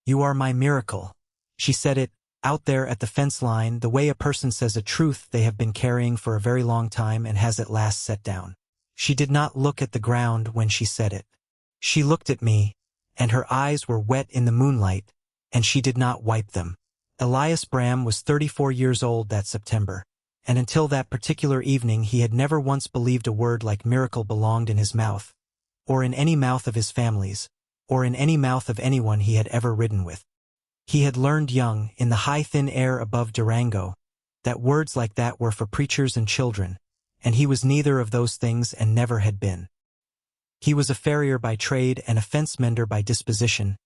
"You are my miracle." She said it, out there at the fence line, the way a person says a truth they have been carrying for a very long time and has at last set down. She did not look at the ground when she said it. She looked at me, and her eyes were wet in the moonlight, and she did not wipe them. Elias Bram was 34 years old that September, and until that particular evening he had never once believed a word like miracle belonged in his mouth, or in any mouth of his family's, or in any mouth of anyone he had ever ridden with. He had learned young, in the high thin air above Durango, that words like that were for preachers and children, and he was neither of those things and never had been. He was a farrier by trade and a fence mender by disposition,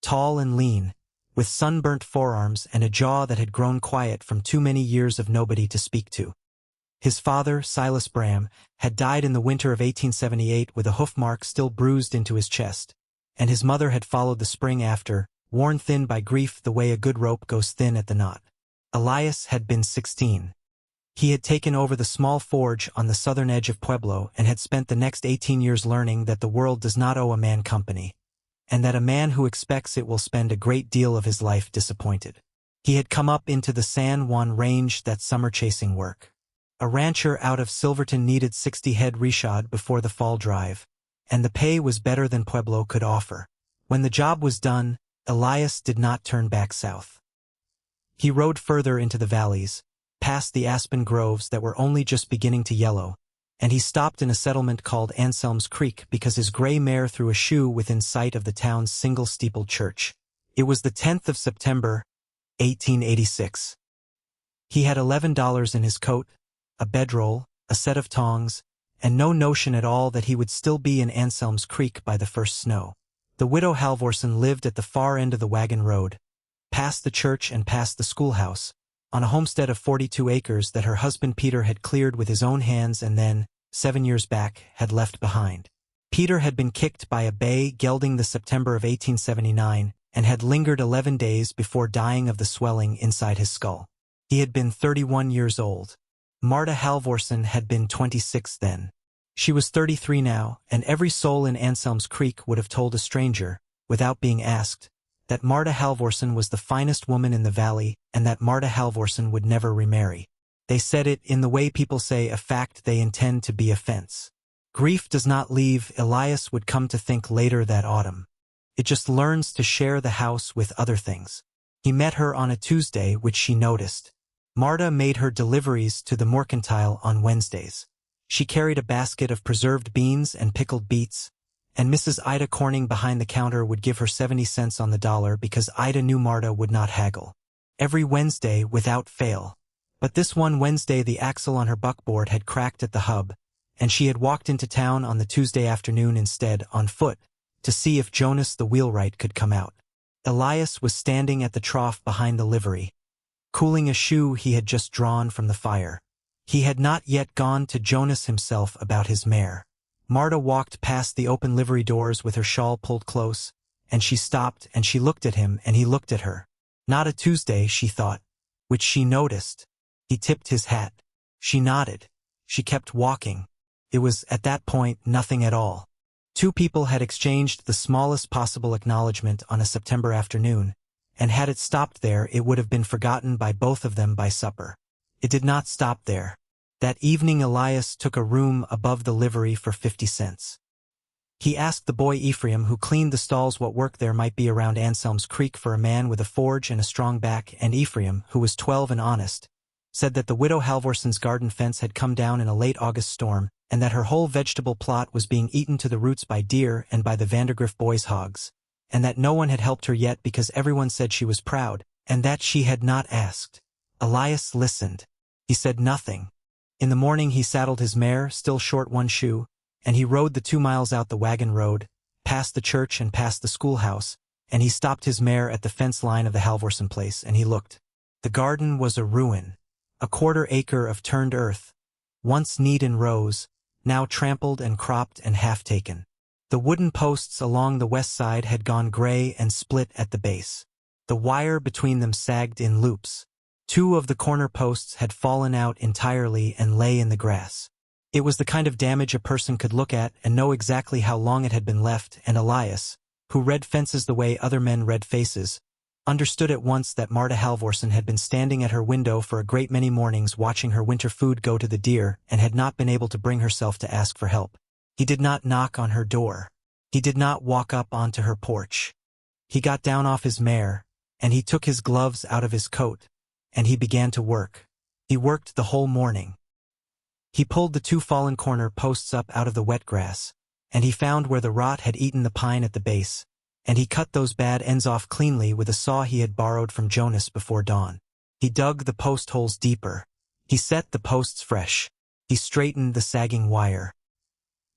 tall and lean, with sunburnt forearms and a jaw that had grown quiet from too many years of nobody to speak to. His father, Elias Bram, had died in the winter of 1878 with a hoof mark still bruised into his chest, and his mother had followed the spring after, worn thin by grief the way a good rope goes thin at the knot. Elias had been 16. He had taken over the small forge on the southern edge of Pueblo and had spent the next 18 years learning that the world does not owe a man company, and that a man who expects it will spend a great deal of his life disappointed. He had come up into the San Juan Range that summer chasing work. A rancher out of Silverton needed 60 head reshod before the fall drive, and the pay was better than Pueblo could offer. When the job was done, Elias did not turn back south. He rode further into the valleys, past the aspen groves that were only just beginning to yellow, and he stopped in a settlement called Anselm's Creek because his gray mare threw a shoe within sight of the town's single-steepled church. It was the 10th of September, 1886. He had $11 in his coat, a bedroll, a set of tongs, and no notion at all that he would still be in Anselm's Creek by the first snow. The widow Halvorsen lived at the far end of the wagon road, past the church and past the schoolhouse, on a homestead of 42 acres that her husband Peter had cleared with his own hands and then, 7 years back, had left behind. Peter had been kicked by a bay gelding the September of 1879 and had lingered 11 days before dying of the swelling inside his skull. He had been 31 years old. Marta Halvorsen had been 26 then. She was 33 now, and every soul in Anselm's Creek would have told a stranger, without being asked, that Marta Halvorsen was the finest woman in the valley and that Marta Halvorsen would never remarry. They said it in the way people say a fact they intend to be a fence. Grief does not leave, Elias would come to think later that autumn. It just learns to share the house with other things. He met her on a Tuesday, which she noticed. Marta made her deliveries to the mercantile on Wednesdays. She carried a basket of preserved beans and pickled beets, and Mrs. Ida Corning behind the counter would give her 70 cents on the dollar because Ida knew Marta would not haggle. Every Wednesday without fail. But this one Wednesday the axle on her buckboard had cracked at the hub, and she had walked into town on the Tuesday afternoon instead, on foot, to see if Jonas the wheelwright could come out. Elias was standing at the trough behind the livery, cooling a shoe he had just drawn from the fire. He had not yet gone to Jonas himself about his mare. Marta walked past the open livery doors with her shawl pulled close, and she stopped and she looked at him and he looked at her. Not a Tuesday, she thought, which she noticed. He tipped his hat. She nodded. She kept walking. It was, at that point, nothing at all. Two people had exchanged the smallest possible acknowledgement on a September afternoon, and had it stopped there it would have been forgotten by both of them by supper. It did not stop there. That evening Elias took a room above the livery for 50 cents. He asked the boy Ephraim who cleaned the stalls what work there might be around Anselm's Creek for a man with a forge and a strong back, and Ephraim, who was 12 and honest, said that the widow Halvorsen's garden fence had come down in a late August storm, and that her whole vegetable plot was being eaten to the roots by deer and by the Vandergrift boys' hogs, and that no one had helped her yet because everyone said she was proud, and that she had not asked. Elias listened. He said nothing. In the morning he saddled his mare, still short one shoe, and he rode the 2 miles out the wagon road, past the church and past the schoolhouse, and he stopped his mare at the fence line of the Halvorsen place, and he looked. The garden was a ruin, a 1/4 acre of turned earth, once neat in rows, now trampled and cropped and half-taken. The wooden posts along the west side had gone gray and split at the base. The wire between them sagged in loops. 2 of the corner posts had fallen out entirely and lay in the grass. It was the kind of damage a person could look at and know exactly how long it had been left, and Elias, who read fences the way other men read faces, understood at once that Marta Halvorsen had been standing at her window for a great many mornings watching her winter food go to the deer and had not been able to bring herself to ask for help. He did not knock on her door. He did not walk up onto her porch. He got down off his mare, and he took his gloves out of his coat, and he began to work. He worked the whole morning. He pulled the 2 fallen corner posts up out of the wet grass, and he found where the rot had eaten the pine at the base, and he cut those bad ends off cleanly with a saw he had borrowed from Jonas before dawn. He dug the post holes deeper. He set the posts fresh. He straightened the sagging wire.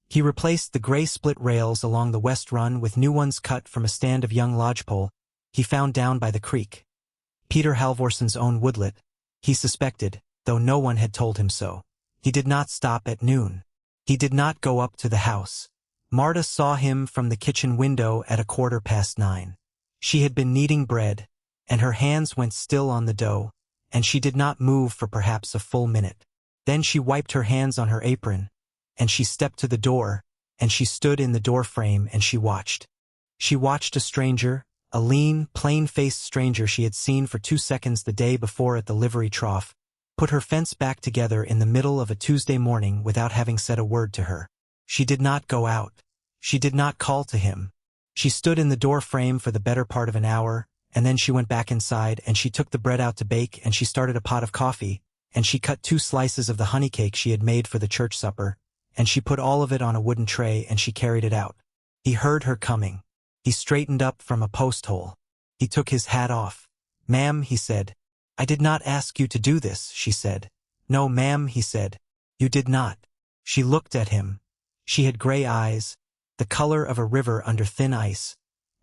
He replaced the gray split rails along the west run with new ones cut from a stand of young lodgepole he found down by the creek. Peter Halvorsen's own woodlet, he suspected, though no one had told him so. He did not stop at noon. He did not go up to the house. Marta saw him from the kitchen window at 9:15. She had been kneading bread, and her hands went still on the dough, and she did not move for perhaps a full minute. Then she wiped her hands on her apron, and she stepped to the door, and she stood in the door frame and she watched. She watched a stranger, a lean, plain-faced stranger she had seen for 2 seconds the day before at the livery trough, put her fence back together in the middle of a Tuesday morning without having said a word to her. She did not go out. She did not call to him. She stood in the door frame for the better part of an hour, and then she went back inside and she took the bread out to bake and she started a pot of coffee, and she cut 2 slices of the honey cake she had made for the church supper, and she put all of it on a wooden tray and she carried it out. He heard her coming. He straightened up from a post hole. He took his hat off. "Ma'am," he said. "I did not ask you to do this," she said. "No, ma'am," he said. "You did not." She looked at him. She had gray eyes, the color of a river under thin ice,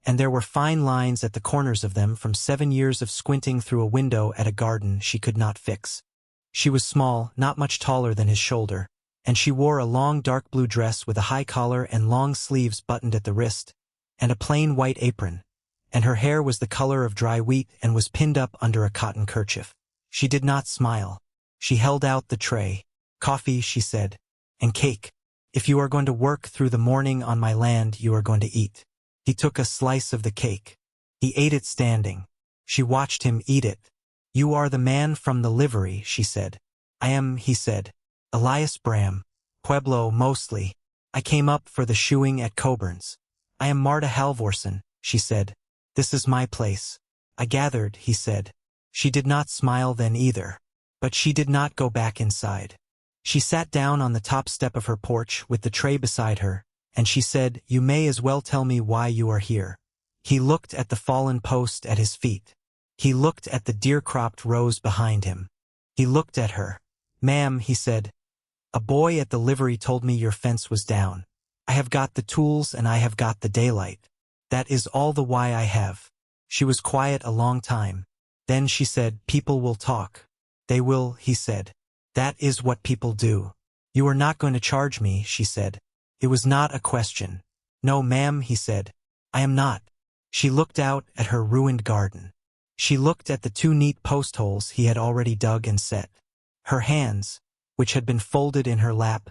and there were fine lines at the corners of them from 7 years of squinting through a window at a garden she could not fix. She was small, not much taller than his shoulder, and she wore a long dark blue dress with a high collar and long sleeves buttoned at the wrist, and a plain white apron, and her hair was the color of dry wheat and was pinned up under a cotton kerchief. She did not smile. She held out the tray. "Coffee," she said, "and cake. If you are going to work through the morning on my land, you are going to eat." He took a slice of the cake. He ate it standing. She watched him eat it. "You are the man from the livery," she said. "I am," he said. "Elias Bram. Pueblo, mostly. I came up for the shoeing at Coburn's." "I am Marta Halvorsen," she said. "This is my place." "I gathered," he said. She did not smile then either. But she did not go back inside. She sat down on the top step of her porch with the tray beside her, and she said, "You may as well tell me why you are here." He looked at the fallen post at his feet. He looked at the deer-cropped rose behind him. He looked at her. "Ma'am," he said, "a boy at the livery told me your fence was down. I have got the tools and I have got the daylight. That is all the why I have." She was quiet a long time. Then she said, "People will talk." "They will," he said. "That is what people do." "You are not going to charge me," she said. It was not a question. "No, ma'am," he said. "I am not." She looked out at her ruined garden. She looked at the 2 neat post holes he had already dug and set. Her hands, which had been folded in her lap,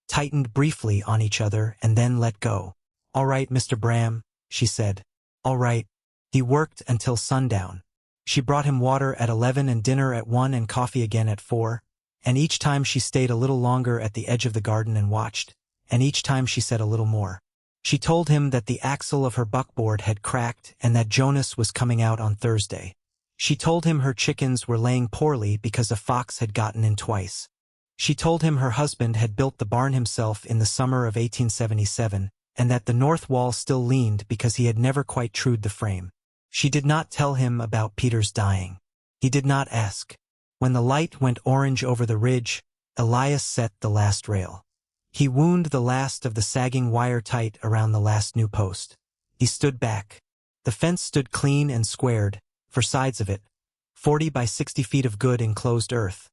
tightened briefly on each other and then let go. "All right, Mr. Bram," she said. "All right." He worked until sundown. She brought him water at 11 and dinner at 1 and coffee again at 4, and each time she stayed a little longer at the edge of the garden and watched, and each time she said a little more. She told him that the axle of her buckboard had cracked and that Jonas was coming out on Thursday. She told him her chickens were laying poorly because a fox had gotten in twice. She told him her husband had built the barn himself in the summer of 1877, and that the north wall still leaned because he had never quite trued the frame. She did not tell him about Peter's dying. He did not ask. When the light went orange over the ridge, Elias set the last rail. He wound the last of the sagging wire tight around the last new post. He stood back. The fence stood clean and squared, for sides of it, 40 by 60 feet of good enclosed earth,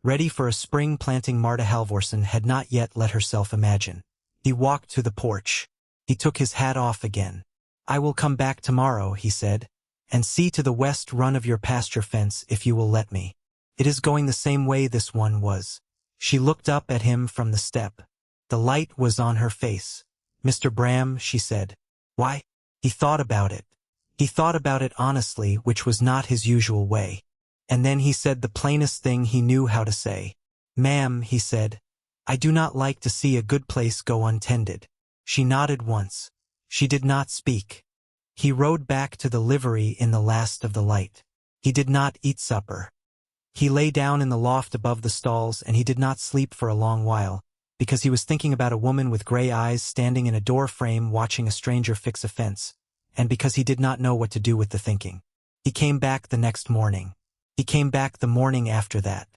ready for a spring planting Marta Halvorsen had not yet let herself imagine. He walked to the porch. He took his hat off again. "I will come back tomorrow," he said, "and see to the west run of your pasture fence if you will let me. It is going the same way this one was." She looked up at him from the step. The light was on her face. "Mr. Bram," she said. "Why?" He thought about it. He thought about it honestly, which was not his usual way. And then he said the plainest thing he knew how to say. "Ma'am," he said, "I do not like to see a good place go untended." She nodded once. She did not speak. He rode back to the livery in the last of the light. He did not eat supper. He lay down in the loft above the stalls, and he did not sleep for a long while, because he was thinking about a woman with gray eyes standing in a door frame watching a stranger fix a fence, and because he did not know what to do with the thinking. He came back the next morning. He came back the morning after that.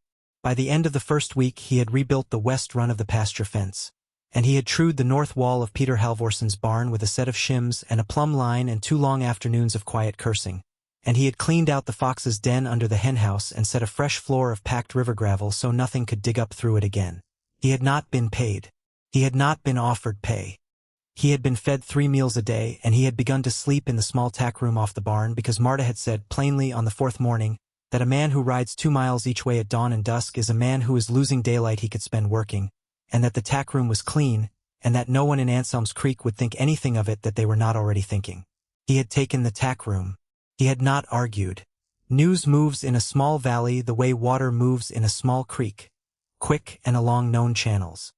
By the end of the first week he had rebuilt the west run of the pasture fence, and he had trued the north wall of Peter Halvorson's barn with a set of shims and a plumb line and 2 long afternoons of quiet cursing, and he had cleaned out the fox's den under the henhouse and set a fresh floor of packed river gravel so nothing could dig up through it again. He had not been paid. He had not been offered pay. He had been fed 3 meals a day, and he had begun to sleep in the small tack room off the barn because Marta had said plainly on the 4th morning that a man who rides 2 miles each way at dawn and dusk is a man who is losing daylight he could spend working, and that the tack room was clean, and that no one in Anselm's Creek would think anything of it that they were not already thinking. He had taken the tack room. He had not argued. News moves in a small valley the way water moves in a small creek, quick and along known channels.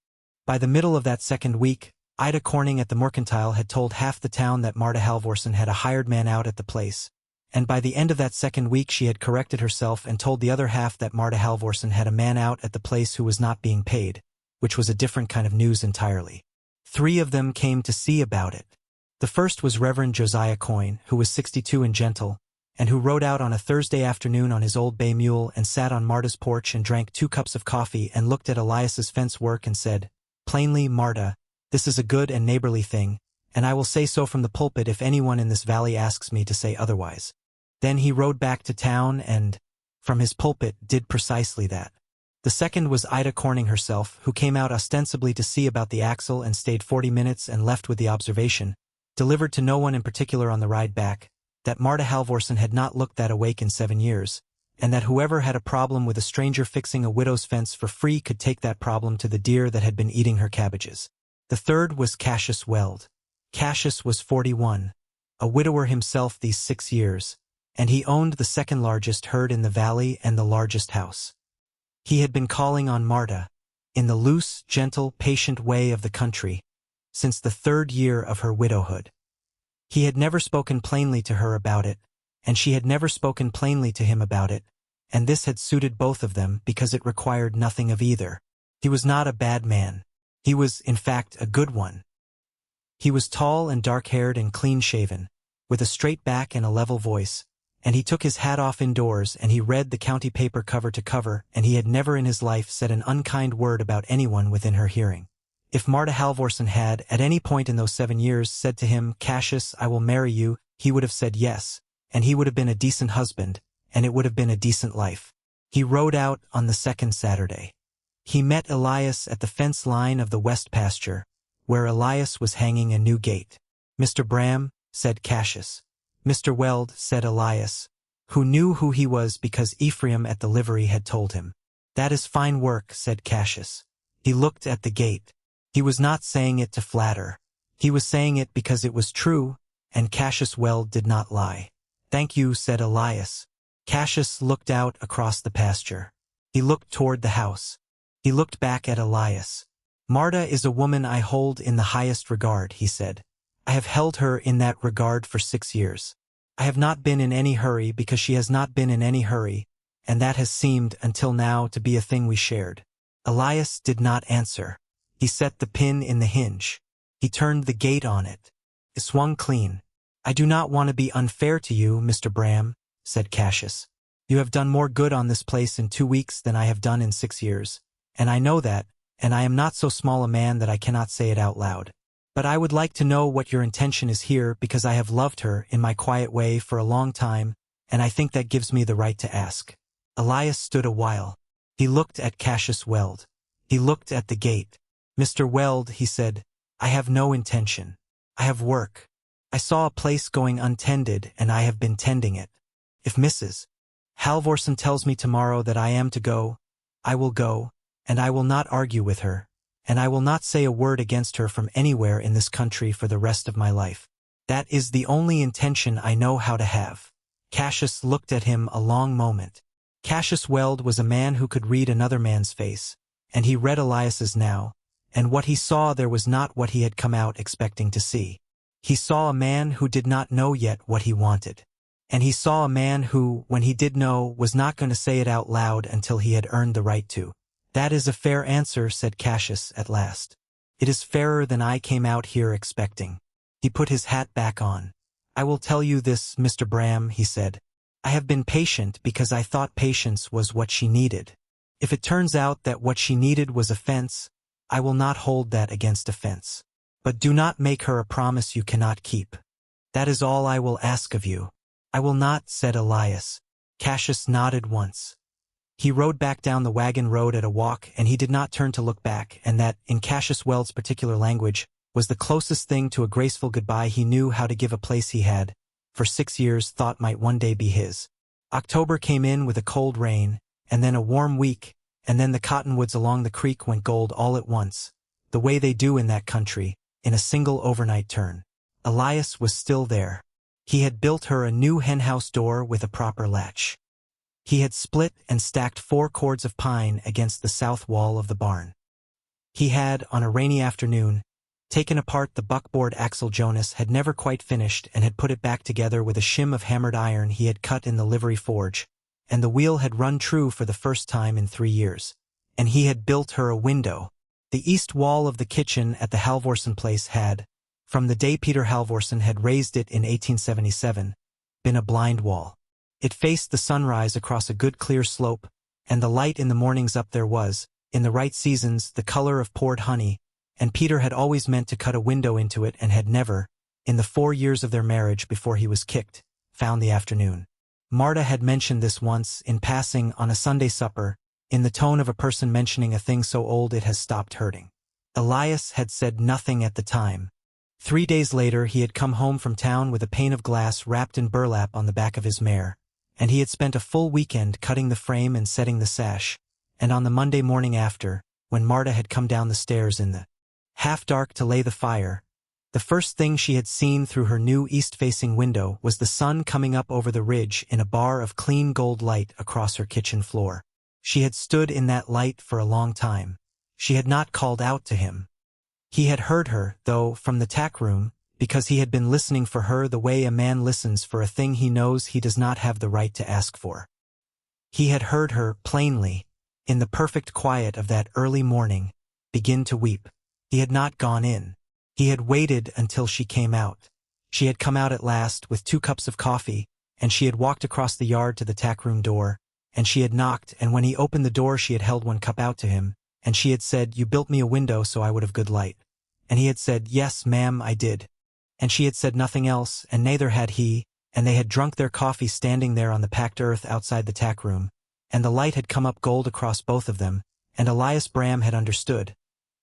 By the middle of that second week, Ida Corning at the Mercantile had told half the town that Marta Halvorson had a hired man out at the place, and by the end of that second week she had corrected herself and told the other half that Marta Halvorson had a man out at the place who was not being paid, which was a different kind of news entirely. 3 of them came to see about it. The first was Reverend Josiah Coyne, who was 62 and gentle, and who rode out on a Thursday afternoon on his old bay mule and sat on Marta's porch and drank 2 cups of coffee and looked at Elias's fence work and said, plainly, "Marta, this is a good and neighborly thing, and I will say so from the pulpit if anyone in this valley asks me to say otherwise." Then he rode back to town and, from his pulpit, did precisely that. The second was Ida Corning herself, who came out ostensibly to see about the axle and stayed 40 minutes and left with the observation, delivered to no one in particular on the ride back, that Marta Halvorson had not looked that awake in 7 years, and that whoever had a problem with a stranger fixing a widow's fence for free could take that problem to the deer that had been eating her cabbages. The third was Cassius Weld. Cassius was 41, a widower himself these 6 years, and he owned the second largest herd in the valley and the largest house. He had been calling on Marta, in the loose, gentle, patient way of the country, since the 3rd year of her widowhood. He had never spoken plainly to her about it, and she had never spoken plainly to him about it, and this had suited both of them because it required nothing of either. He was not a bad man. He was, in fact, a good one. He was tall and dark-haired and clean-shaven, with a straight back and a level voice, and he took his hat off indoors and he read the county paper cover to cover, and he had never in his life said an unkind word about anyone within her hearing. If Marta Halvorson had, at any point in those 7 years, said to him, "Cassius, I will marry you," he would have said yes, and he would have been a decent husband, and it would have been a decent life. He rode out on the 2nd Saturday. He met Elias at the fence line of the west pasture, where Elias was hanging a new gate. "Mr. Bram," said Cassius. "Mr. Weld," said Elias, who knew who he was because Ephraim at the livery had told him. "That is fine work," said Cassius. He looked at the gate. He was not saying it to flatter. He was saying it because it was true, and Cassius Weld did not lie. "Thank you," said Elias. Cassius looked out across the pasture. He looked toward the house. He looked back at Elias. "Marta is a woman I hold in the highest regard," he said. "I have held her in that regard for 6 years. I have not been in any hurry because she has not been in any hurry, and that has seemed, until now, to be a thing we shared." Elias did not answer. He set the pin in the hinge. He turned the gate on it. It swung clean. "I do not want to be unfair to you, Mr. Bram," said Cassius. "You have done more good on this place in 2 weeks than I have done in 6 years, and I know that, and I am not so small a man that I cannot say it out loud. But I would like to know what your intention is here because I have loved her in my quiet way for a long time, and I think that gives me the right to ask." Elias stood a while. He looked at Cassius Weld. He looked at the gate. "Mr. Weld," he said, "I have no intention. I have work. I saw a place going untended, and I have been tending it. If Mrs. Halvorson tells me tomorrow that I am to go, I will go, and I will not argue with her, and I will not say a word against her from anywhere in this country for the rest of my life. That is the only intention I know how to have. Cassius looked at him a long moment. Cassius Weld was a man who could read another man's face, and he read Elias's now, and what he saw there was not what he had come out expecting to see. He saw a man who did not know yet what he wanted. And he saw a man who, when he did know, was not going to say it out loud until he had earned the right to. That is a fair answer, said Cassius at last. It is fairer than I came out here expecting. He put his hat back on. I will tell you this, Mr. Bram, he said. I have been patient because I thought patience was what she needed. If it turns out that what she needed was offense, I will not hold that against offense. But do not make her a promise you cannot keep. That is all I will ask of you. I will not, said Elias. Cassius nodded once. He rode back down the wagon road at a walk, and he did not turn to look back, and that, in Cassius Weld's particular language, was the closest thing to a graceful goodbye he knew how to give a place he had, for 6 years, thought might one day be his. October came in with a cold rain, and then a warm week, and then the cottonwoods along the creek went gold all at once, the way they do in that country, in a single overnight turn. Elias was still there. He had built her a new henhouse door with a proper latch. He had split and stacked 4 cords of pine against the south wall of the barn. He had, on a rainy afternoon, taken apart the buckboard axle Jonas had never quite finished and had put it back together with a shim of hammered iron he had cut in the livery forge, and the wheel had run true for the first time in 3 years. And he had built her a window. The east wall of the kitchen at the Halvorsen place had, from the day Peter Halvorsen had raised it in 1877, been a blind wall. It faced the sunrise across a good clear slope, and the light in the mornings up there was, in the right seasons, the color of poured honey, and Peter had always meant to cut a window into it and had never, in the 4 years of their marriage before he was kicked, found the afternoon. Marta had mentioned this once, in passing, on a Sunday supper, in the tone of a person mentioning a thing so old it has stopped hurting. Elias had said nothing at the time. 3 days later he had come home from town with a pane of glass wrapped in burlap on the back of his mare, and he had spent a full weekend cutting the frame and setting the sash, and on the Monday morning after, when Marta had come down the stairs in the half-dark to lay the fire, the first thing she had seen through her new east-facing window was the sun coming up over the ridge in a bar of clean gold light across her kitchen floor. She had stood in that light for a long time. She had not called out to him. He had heard her, though, from the tack room, because he had been listening for her the way a man listens for a thing he knows he does not have the right to ask for. He had heard her, plainly, in the perfect quiet of that early morning, begin to weep. He had not gone in. He had waited until she came out. She had come out at last with 2 cups of coffee, and she had walked across the yard to the tack room door, and she had knocked, and when he opened the door she had held 1 cup out to him, and she had said, "You built me a window so I would have good light." And he had said, "Yes, ma'am, I did." And she had said nothing else, and neither had he, and they had drunk their coffee standing there on the packed earth outside the tack room, and the light had come up gold across both of them, and Elias Bram had understood.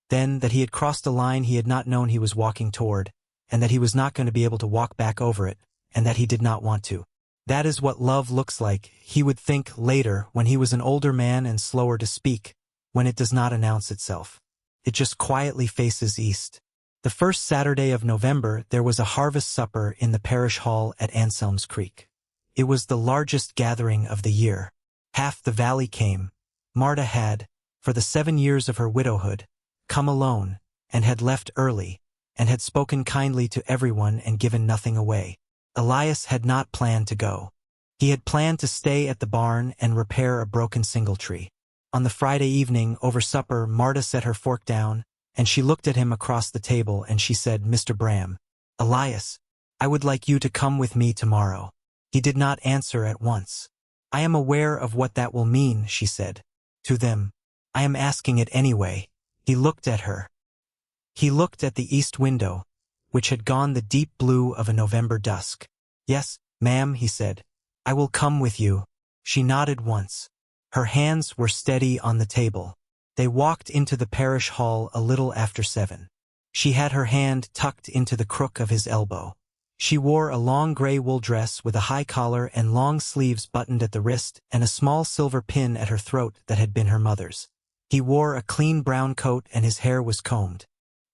Then, that he had crossed a line he had not known he was walking toward, and that he was not going to be able to walk back over it, and that he did not want to. That is what love looks like, he would think later, when he was an older man and slower to speak, when it does not announce itself. It just quietly faces east. The first Saturday of November there was a harvest supper in the parish hall at Anselm's Creek. It was the largest gathering of the year. Half the valley came. Marta had, for the 7 years of her widowhood, come alone, and had left early, and had spoken kindly to everyone and given nothing away. Elias had not planned to go. He had planned to stay at the barn and repair a broken singletree. On the Friday evening, over supper, Marta set her fork down, and she looked at him across the table and she said, "Mr. Bram, Elias, I would like you to come with me tomorrow." He did not answer at once. "I am aware of what that will mean," she said. "To them. I am asking it anyway." He looked at her. He looked at the east window, which had gone the deep blue of a November dusk. "Yes, ma'am," he said. "I will come with you." She nodded once. Her hands were steady on the table. They walked into the parish hall a little after 7. She had her hand tucked into the crook of his elbow. She wore a long gray wool dress with a high collar and long sleeves buttoned at the wrist and a small silver pin at her throat that had been her mother's. He wore a clean brown coat and his hair was combed.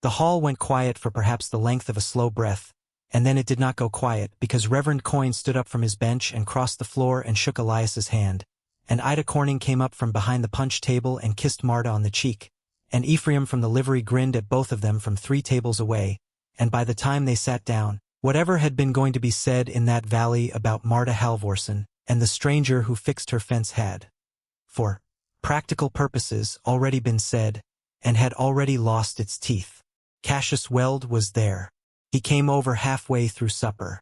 The hall went quiet for perhaps the length of a slow breath, And then it did not go quiet, because Reverend Coin stood up from his bench and crossed the floor and shook Elias's hand, and Ida Corning came up from behind the punch table and kissed Marta on the cheek, and Ephraim from the livery grinned at both of them from 3 tables away, and by the time they sat down, whatever had been going to be said in that valley about Marta Halvorsen and the stranger who fixed her fence had, for practical purposes, already been said, and had already lost its teeth. Cassius Weld was there. He came over halfway through supper.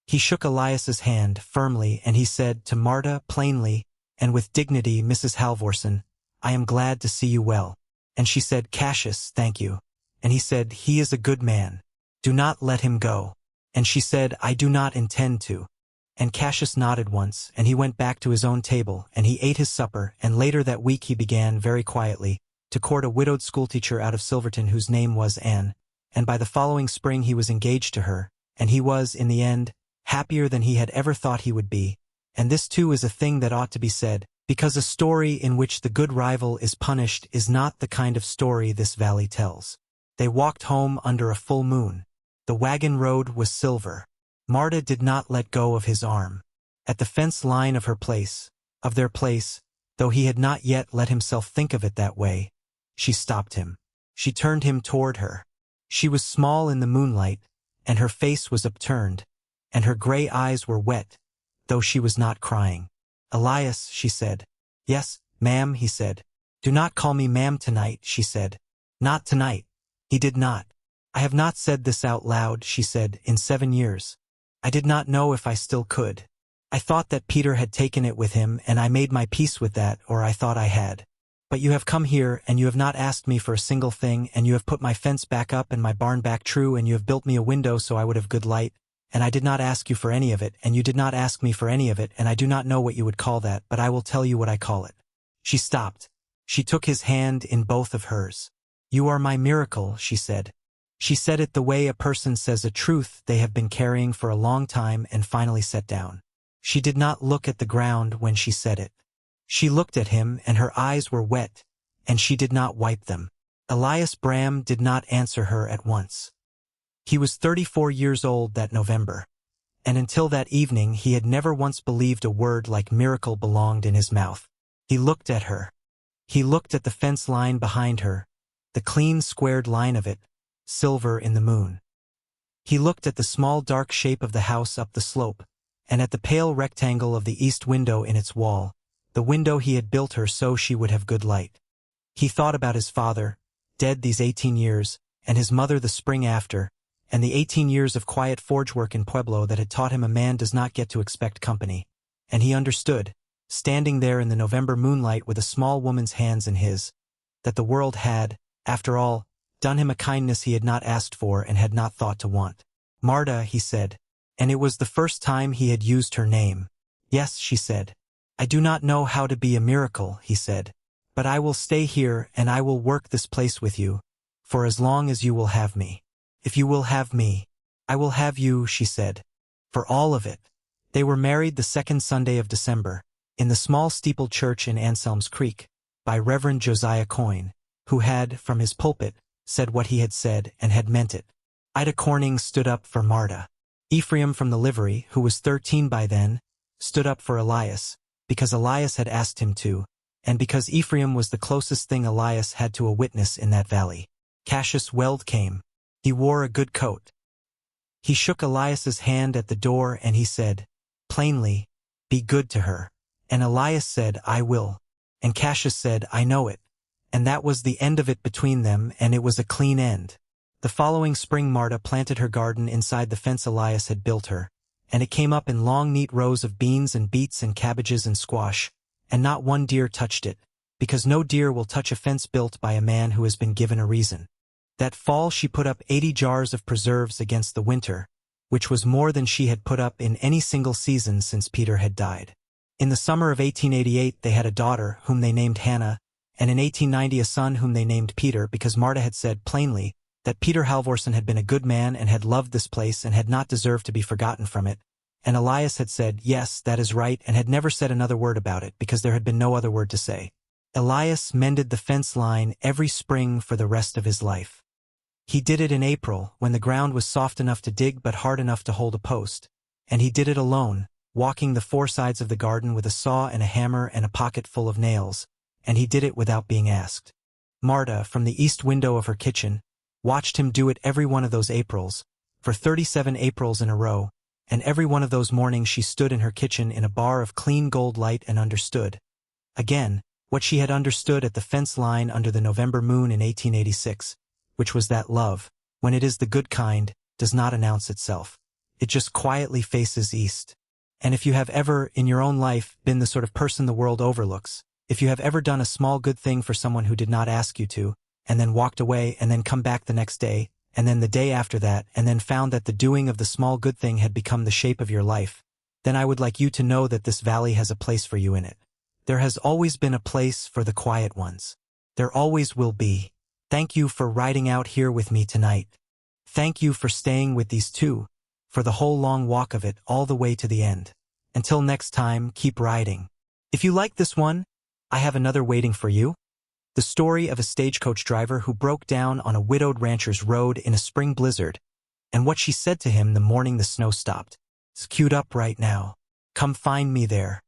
He shook Elias's hand firmly, and he said to Marta plainly and with dignity, "Mrs. Halvorsen, I am glad to see you well." And she said, "Cassius, thank you." And he said, "He is a good man. Do not let him go." And she said, "I do not intend to." And Cassius nodded once, and he went back to his own table, and he ate his supper, and later that week he began, very quietly, to court a widowed schoolteacher out of Silverton whose name was Anne, and by the following spring he was engaged to her, and he was, in the end, happier than he had ever thought he would be. And this too is a thing that ought to be said, because a story in which the good rival is punished is not the kind of story this valley tells. They walked home under a full moon. The wagon road was silver. Marta did not let go of his arm. At the fence line of their place, though he had not yet let himself think of it that way, she stopped him. She turned him toward her. She was small in the moonlight, and her face was upturned, and her gray eyes were wet, though she was not crying. "Elias," she said. "Yes, ma'am," he said. "Do not call me ma'am tonight," she said. "Not tonight." He did not. "I have not said this out loud," she said, "in 7 years. I did not know if I still could. I thought that Peter had taken it with him, and I made my peace with that, or I thought I had. But you have come here, and you have not asked me for a single thing, and you have put my fence back up and my barn back true, and you have built me a window so I would have good light, and I did not ask you for any of it, and you did not ask me for any of it, and I do not know what you would call that, but I will tell you what I call it." She stopped. She took his hand in both of hers. "You are my miracle," she said. She said it the way a person says a truth they have been carrying for a long time and finally set down. She did not look at the ground when she said it. She looked at him, and her eyes were wet, and she did not wipe them. Elias Bram did not answer her at once. He was 34 years old that November, and until that evening he had never once believed a word like miracle belonged in his mouth. He looked at her. He looked at the fence line behind her, the clean squared line of it, silver in the moon. He looked at the small dark shape of the house up the slope, and at the pale rectangle of the east window in its wall, the window he had built her so she would have good light. He thought about his father, dead these 18 years, and his mother the spring after, and the 18 years of quiet forge work in Pueblo that had taught him a man does not get to expect company. And he understood, standing there in the November moonlight with a small woman's hands in his, that the world had, after all, done him a kindness he had not asked for and had not thought to want. "Marta," he said, and it was the first time he had used her name. "Yes," she said. "I do not know how to be a miracle," he said, "but I will stay here and I will work this place with you, for as long as you will have me. If you will have me, I will have you," she said, "for all of it." They were married the second Sunday of December, in the small steepled church in Anselm's Creek, by Reverend Josiah Coyne, who had, from his pulpit, said what he had said and had meant it. Ida Corning stood up for Marta. Ephraim from the livery, who was 13 by then, stood up for Elias, because Elias had asked him to, and because Ephraim was the closest thing Elias had to a witness in that valley. Cassius Weld came. He wore a good coat. He shook Elias's hand at the door and he said, plainly, "Be good to her." And Elias said, "I will." And Cassius said, "I know it." And that was the end of it between them, and it was a clean end. The following spring Marta planted her garden inside the fence Elias had built her, and it came up in long neat rows of beans and beets and cabbages and squash, and not one deer touched it, because no deer will touch a fence built by a man who has been given a reason. That fall she put up 80 jars of preserves against the winter, which was more than she had put up in any single season since Peter had died. In the summer of 1888 they had a daughter whom they named Hannah, and in 1890 a son whom they named Peter, because Marta had said plainly that Peter Halvorsen had been a good man and had loved this place and had not deserved to be forgotten from it, and Elias had said, "Yes, that is right," and had never said another word about it because there had been no other word to say. Elias mended the fence line every spring for the rest of his life. He did it in April, when the ground was soft enough to dig but hard enough to hold a post. And he did it alone, walking the four sides of the garden with a saw and a hammer and a pocket full of nails. And he did it without being asked. Marta, from the east window of her kitchen, watched him do it every one of those Aprils, for 37 Aprils in a row, and every one of those mornings she stood in her kitchen in a bar of clean gold light and understood. Again, what she had understood at the fence line under the November moon in 1886, which was that love, when it is the good kind, does not announce itself. It just quietly faces east. And if you have ever, in your own life, been the sort of person the world overlooks, if you have ever done a small good thing for someone who did not ask you to, and then walked away and then come back the next day, and then the day after that, and then found that the doing of the small good thing had become the shape of your life, then I would like you to know that this valley has a place for you in it. There has always been a place for the quiet ones. There always will be. Thank you for riding out here with me tonight. Thank you for staying with these two, for the whole long walk of it all the way to the end. Until next time, keep riding. If you like this one, I have another waiting for you. The story of a stagecoach driver who broke down on a widowed rancher's road in a spring blizzard, and what she said to him the morning the snow stopped. It's queued up right now. Come find me there.